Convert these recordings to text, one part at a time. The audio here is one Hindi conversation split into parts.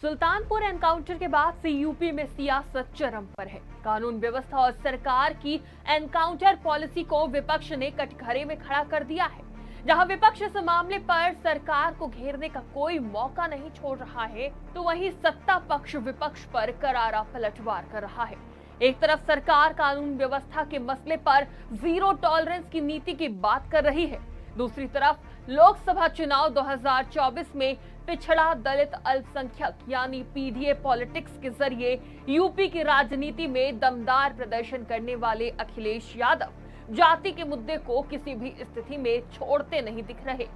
सुल्तानपुर एनकाउंटर के बाद से यूपी में सियासत चरम पर है। कानून व्यवस्था और सरकार की एनकाउंटर पॉलिसी को विपक्ष ने कटघरे में खड़ा कर दिया है। जहां विपक्ष इस मामले पर सरकार को घेरने का कोई मौका नहीं छोड़ रहा है, तो वहीं सत्ता पक्ष विपक्ष पर करारा पलटवार कर रहा है। एक तरफ सरकार कानून व्यवस्था के मसले पर जीरो टॉलरेंस की नीति की बात कर रही है, दूसरी तरफ लोकसभा चुनाव 2024 में पिछड़ा दलित अल्पसंख्यक यानी पीडीए पॉलिटिक्स के जरिए यूपी की राजनीति में दमदार प्रदर्शन करने वाले अखिलेश यादव जाति के मुद्दे को किसी भी स्थिति में छोड़ते नहीं दिख रहे।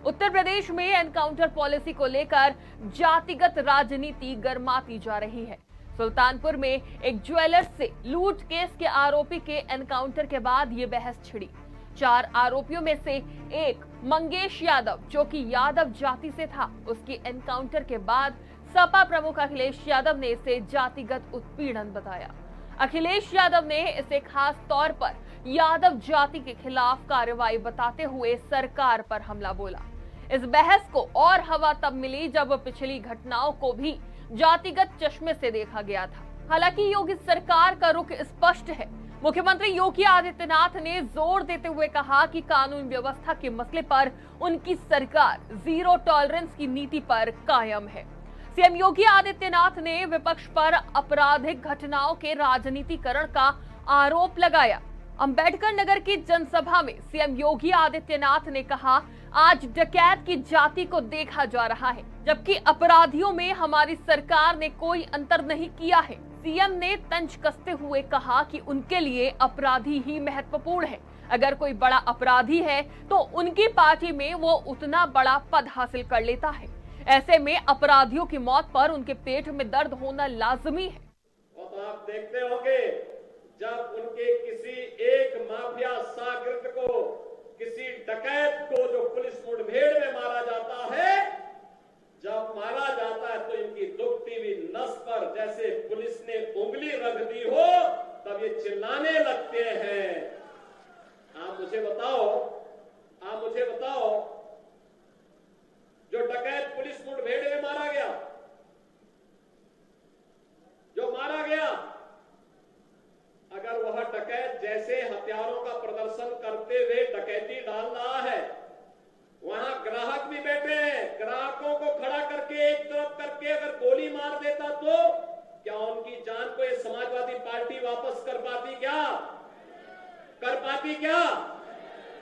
उत्तर प्रदेश में एनकाउंटर पॉलिसी को लेकर जातिगत राजनीति गरमाती जा रही है। सुल्तानपुर में एक ज्वेलर्स से लूट केस के आरोपी के एनकाउंटर के बाद ये बहस छिड़ी। 4 आरोपियों में से एक मंगेश यादव, जो कि यादव जाति से था, उसकी एनकाउंटर के बाद सपा प्रमुख अखिलेश यादव ने इसे जातिगत उत्पीड़न बताया। अखिलेश यादव ने इसे खास तौर पर यादव जाति के खिलाफ कार्रवाई बताते हुए सरकार पर हमला बोला। इस बहस को और हवा तब मिली जब पिछली घटनाओं को भी जातिगत चश्मे से देखा गया था। हालांकि योगी सरकार का रुख स्पष्ट है। मुख्यमंत्री योगी आदित्यनाथ ने जोर देते हुए कहा कि कानून व्यवस्था के मसले पर उनकी सरकार जीरो टॉलरेंस की नीति पर कायम है। सीएम योगी आदित्यनाथ ने विपक्ष पर आपराधिक घटनाओं के राजनीतिकरण का आरोप लगाया। अंबेडकर नगर की जनसभा में सीएम योगी आदित्यनाथ ने कहा, आज डकैत की जाति को देखा जा रहा है, जबकि अपराधियों में हमारी सरकार ने कोई अंतर नहीं किया है। सीएम ने तंज कसते हुए कहा कि उनके लिए अपराधी ही महत्वपूर्ण है। अगर कोई बड़ा अपराधी है तो उनकी पार्टी में वो उतना बड़ा पद हासिल कर लेता है। ऐसे में अपराधियों की मौत पर उनके पेट में दर्द होना लाजमी है। तो आप देखते होंगे जब उनके किसी एक माफिया शागिर्द को, किसी डकैत को जो पुलिस मुठभेड़ में मारा जाता है, जब मारा जाता है तो इनकी दुखती हुई नस पर जैसे पुलिस ने उंगली रख दी हो, तब ये चिल्लाने लगते हैं। आप मुझे बताओ, जो डकैत पुलिस मुठभेड़ में मारा गया, अगर वह डकैत जैसे हथियारों का प्रदर्शन करते हुए डकैती डाल रहा है, वहां ग्राहक भी बैठे हैं, ग्राहकों को खड़ा करके एक तरफ करके अगर गोली मार देता तो क्या उनकी जान को ये समाजवादी पार्टी वापस कर पाती क्या?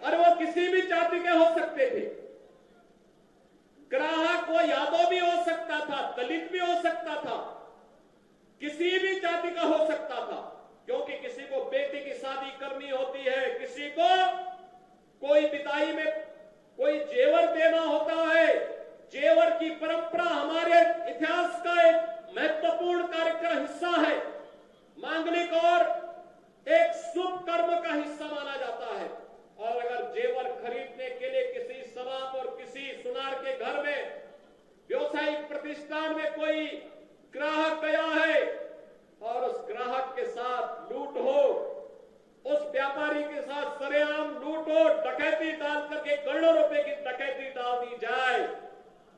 और वो किसी भी जाति के हो सकते थे। ग्राहक वो यादव भी हो सकता था, दलित भी हो सकता था, किसी भी जाति का हो सकता था, क्योंकि किसी को बेटी की शादी करनी होती है, किसी को कोई विदाई में कोई जेवर देना होता है। जेवर की परंपरा हमारे इतिहास का एक महत्वपूर्ण कार्यक्रम हिस्सा है, मांगलिक और एक शुभ कर्म का हिस्सा माना जाता है। और अगर जेवर खरीदने के लिए किसी शराब और किसी सुनार के घर में, व्यवसायिक प्रतिष्ठान में कोई ग्राहक गया है और उस ग्राहक के साथ लूट हो, उस व्यापारी के साथ सरेआम लूट हो, डकैती डाल करके करोड़ों रुपए की डकैती डाल दी जाए,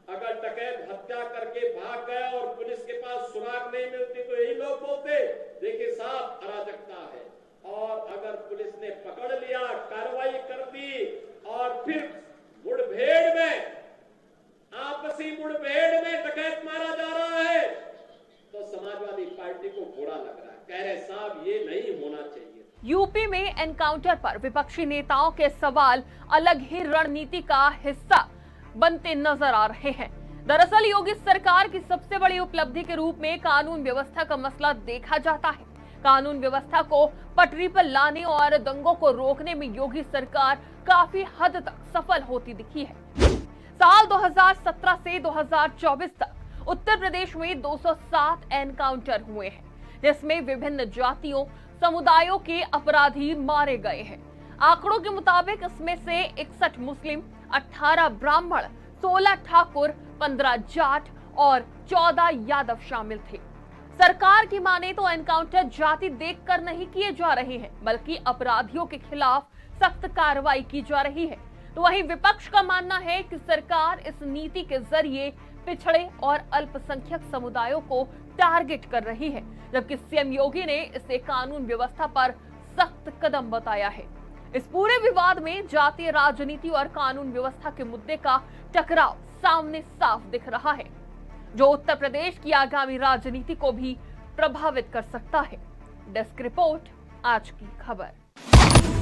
अगर डकैत हत्या करके भाग गया और पुलिस के पास सुराग नहीं मिलती तो यही लोग बोलते, देखिए साहब अराजकता है। और अगर पुलिस ने पकड़ लिया, कार्रवाई कर दी और फिर मुठभेड़ में, आपसी मुठभेड़ में डकैत मारा जा रहा है, तो समाजवादी पार्टी को बुरा लग रहा है, कह रहे साहब ये नहीं होना चाहिए। यूपी में एनकाउंटर पर विपक्षी नेताओं के सवाल अलग ही रणनीति का हिस्सा बनते नजर आ रहे हैं। दरअसल योगी सरकार की सबसे बड़ी उपलब्धि के रूप में कानून व्यवस्था का मसला देखा जाता है। कानून व्यवस्था को पटरी पर लाने और दंगों को रोकने में योगी सरकार काफी हद तक सफल होती दिखी है। साल 2017 से 2024 तक उत्तर प्रदेश में 207 एनकाउंटर हुए हैं, जिसमें विभिन्न जातियों समुदायों के अपराधी मारे गए हैं। आंकड़ों के मुताबिक इसमें से 61 मुस्लिम, 18 ब्राह्मण, 16 ठाकुर, 15 जाट और 14 यादव शामिल थे। सरकार की माने तो एनकाउंटर जाति देखकर नहीं किए जा रहे हैं, बल्कि अपराधियों के खिलाफ सख्त कार्रवाई की जा रही है। तो वहीं विपक्ष का मानना है कि सरकार इस नीति के जरिए पिछड़े और अल्पसंख्यक समुदायों को टारगेट कर रही है, जबकि सीएम योगी ने इसे कानून व्यवस्था पर सख्त कदम बताया है। इस पूरे विवाद में जातीय राजनीति और कानून व्यवस्था के मुद्दे का टकराव सामने साफ दिख रहा है, जो उत्तर प्रदेश की आगामी राजनीति को भी प्रभावित कर सकता है। डेस्क रिपोर्ट, आज की खबर।